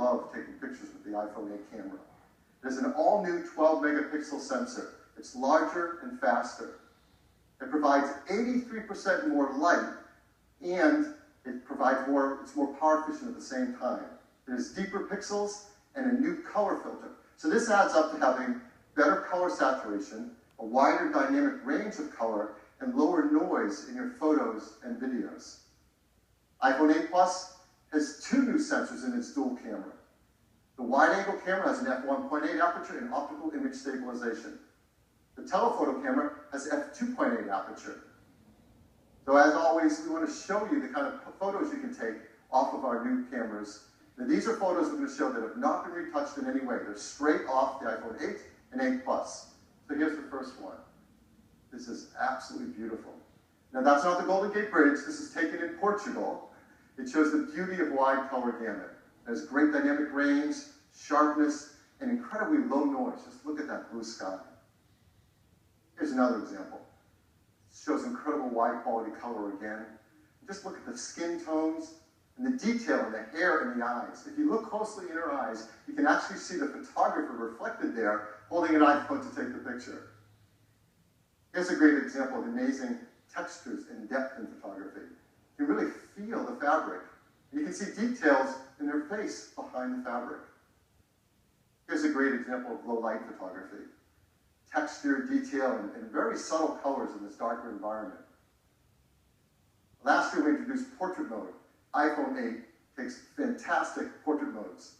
love taking pictures with the iPhone 8 camera. It has an all-new 12-megapixel sensor. It's larger and faster. It provides 83% more light, and it provides it's more power efficient at the same time. It has deeper pixels and a new color filter. So this adds up to having better color saturation, a wider dynamic range of color, and lower noise in your photos and videos. iPhone 8 Plus has 2 new sensors in its dual camera. The wide-angle camera has an f1.8 aperture and optical image stabilization. The telephoto camera has f2.8 aperture. So as always, we want to show you the kind of photos you can take off of our new cameras. Now, these are photos we're going to show that have not been retouched in any way. They're straight off the iPhone 8 and 8 Plus. So here's the first one. This is absolutely beautiful. Now that's not the Golden Gate Bridge. This is taken in Portugal. It shows the beauty of wide color gamut. It has great dynamic range, sharpness, and incredibly low noise. Just look at that blue sky. Here's another example. It shows incredible wide quality color again. Just look at the skin tones and the detail in the hair and the eyes. If you look closely in her eyes, you can actually see the photographer reflected there holding an iPhone to take the picture. Here's a great example of amazing textures and depth in photography. You can really feel the fabric. You can see details in their face behind the fabric. Here's a great example of low light photography. Texture, detail, and very subtle colors in this darker environment. Last year we introduced portrait mode. iPhone 8 takes fantastic portrait modes.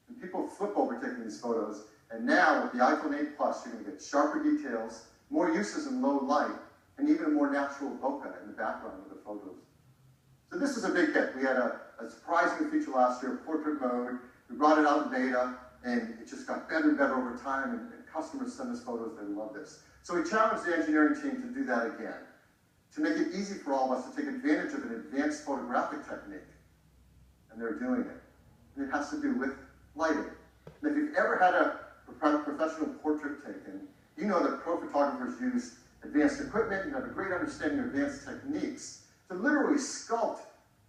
And people flip over taking these photos. And now with the iPhone 8 Plus, you're going to get sharper details, more uses in low light, and even a more natural bokeh in the background of the photos. So this is a big hit. We had a surprising feature last year, portrait mode. We brought it out in beta, and it just got better and better over time, and customers send us photos, they love this. So we challenged the engineering team to do that again, to make it easy for all of us to take advantage of an advanced photographic technique. And they're doing it. And it has to do with lighting. And if you've ever had a professional portrait taken, you know that pro photographers use advanced equipment and have a great understanding of advanced techniques to literally sculpt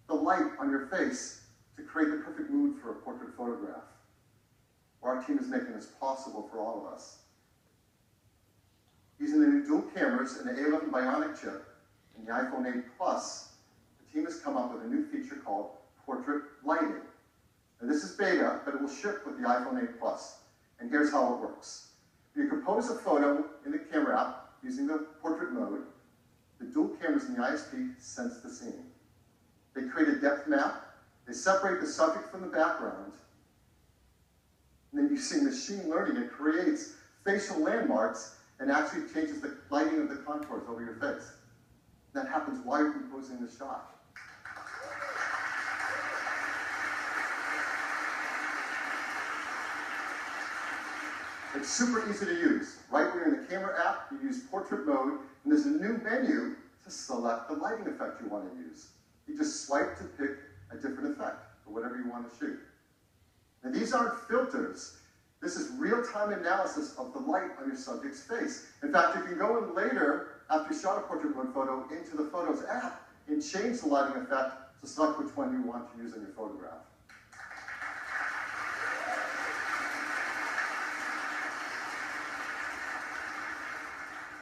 the light on your face to create the perfect mood for a portrait photograph. Well, our team is making this possible for all of us. Using the new dual cameras and the A11 Bionic chip and the iPhone 8 Plus, the team has come up with a new feature called portrait lighting. And this is beta, but it will ship with the iPhone 8 Plus. And here's how it works. You compose a photo in the camera app using the portrait mode. The dual cameras in the ISP sense the scene. They create a depth map. They separate the subject from the background. And then using machine learning, it creates facial landmarks and actually changes the lighting of the contours over your face. That happens while you're composing the shot. It's super easy to use. Right when you're in the camera app, you use portrait mode, and there's a new menu to select the lighting effect you want to use. You just swipe to pick a different effect for whatever you want to shoot. Now these aren't filters. This is real-time analysis of the light on your subject's face. In fact, you can go in later, after you shot a portrait mode photo, into the Photos app and change the lighting effect to select which one you want to use in your photograph.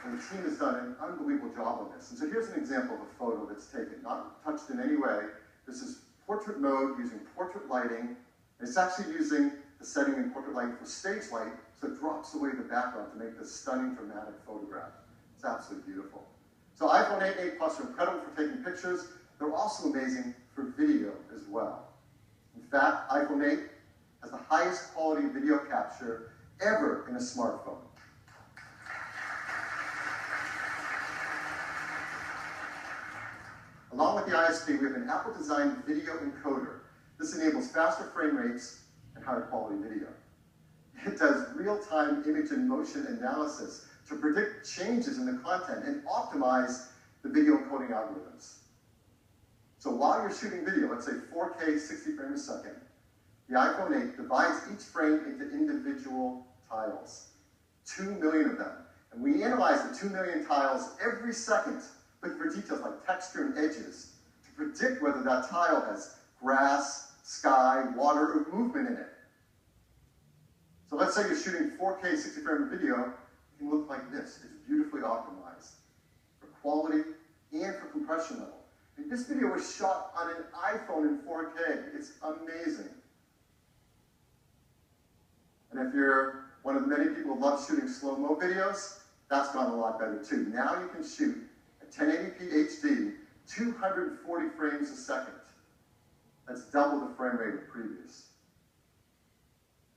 And the team has done an unbelievable job on this. And so here's an example of a photo that's taken, not touched in any way. This is portrait mode using portrait lighting. And it's actually using the setting in portrait lighting for stage light, so it drops away the background to make this stunning, dramatic photograph. It's absolutely beautiful. So iPhone 8 and 8 Plus are incredible for taking pictures. They're also amazing for video as well. In fact, iPhone 8 has the highest quality video capture ever in a smartphone. Along with the ISP, we have an Apple-designed video encoder. This enables faster frame rates and higher quality video. It does real-time image and motion analysis to predict changes in the content and optimize the video encoding algorithms. So while you're shooting video, let's say 4K 60 frames a second, the iPhone 8 divides each frame into individual tiles, 2 million of them. And we analyze the 2 million tiles every second, looking for details like texture and edges to predict whether that tile has grass, sky, water, or movement in it. So let's say you're shooting 4K 60 frame video, it can look like this. It's beautifully optimized for quality and for compression level. And this video was shot on an iPhone in 4K. It's amazing. And if you're one of the many people who love shooting slow-mo videos, that's gone a lot better too. Now you can shoot at 1080p HD, 240 frames a second. That's double the frame rate of previous.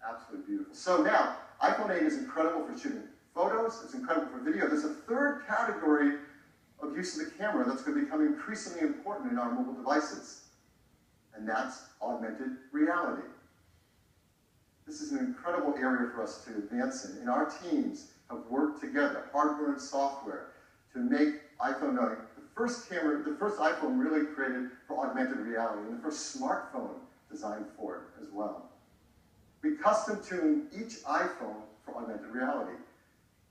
Absolutely beautiful. So now, iPhone 8 is incredible for shooting photos. It's incredible for video. There's a third category of use of the camera that's going to become increasingly important in our mobile devices. And that's augmented reality. This is an incredible area for us to advance in. And our teams have worked together, hardware and software, to make iPhone 9 the first iPhone really created for augmented reality, and the first smartphone designed for it as well. We custom tune each iPhone for augmented reality.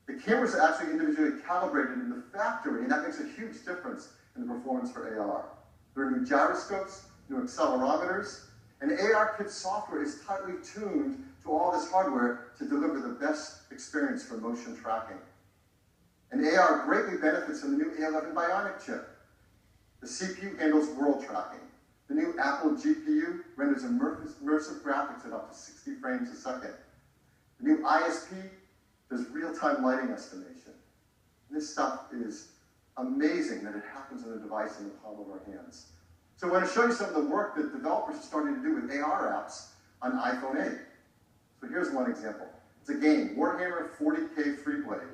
The cameras are actually individually calibrated in the factory, and that makes a huge difference in the performance for AR. There are new gyroscopes, new accelerometers, and ARKit software is tightly tuned to all this hardware to deliver the best experience for motion tracking. And AR greatly benefits from the new A11 Bionic chip. The CPU handles world tracking. The new Appel GPU renders immersive graphics at up to 60 frames a second. The new ISP does real-time lighting estimation. And this stuff is amazing that it happens on a device in the palm of our hands. So I want to show you some of the work that developers are starting to do with AR apps on iPhone 8. So here's one example. It's a game, Warhammer 40K Freeblade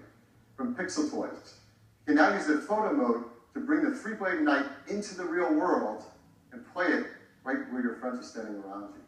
from Pixel Toys. You can now use the photo mode to bring the Freeblade Knight into the real world and play it right where your friends are standing around you.